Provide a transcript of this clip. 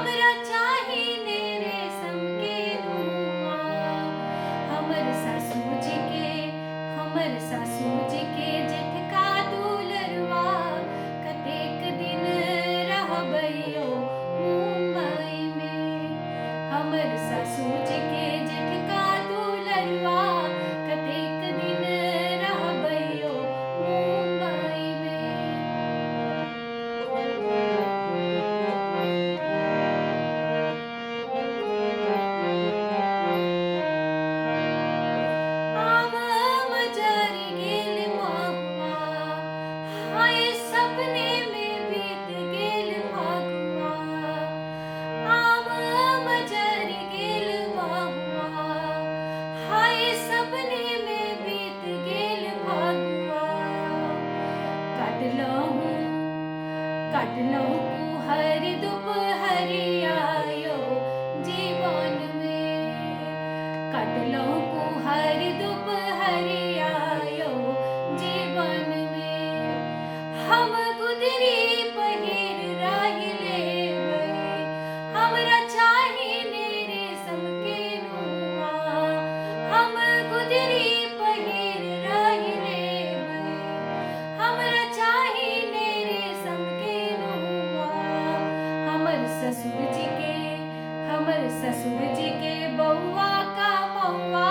हमरा चाहिने रेशम के नुआ। हमर ससुर जी के जेठका दुलरवा, कतेक दिन रहबैयो मुंबई में। हमर ससुर जी के जेठका दुलरवा, कतेक दिन रहबैयो मुंबई में। आम मजर गेल महुआ, हाय सपने में बीत गेल फगुआ। आम मजर गेल महुआ, हाय सपने में बीत गेल फगुआ। काटलहु कुहर दुपहरिया यो जीवन में। काटलहु कुहर दुपहरिया यो जीवन में। हम गुदरी पहिर रहि लेबै, हमरा चाहिने रेशम के नुआ। हम गुदरी पहिर रहि लेबै, हमरा चाहिने रेशम के नुआ। हमर ससुर जी के बउआ का मौआ,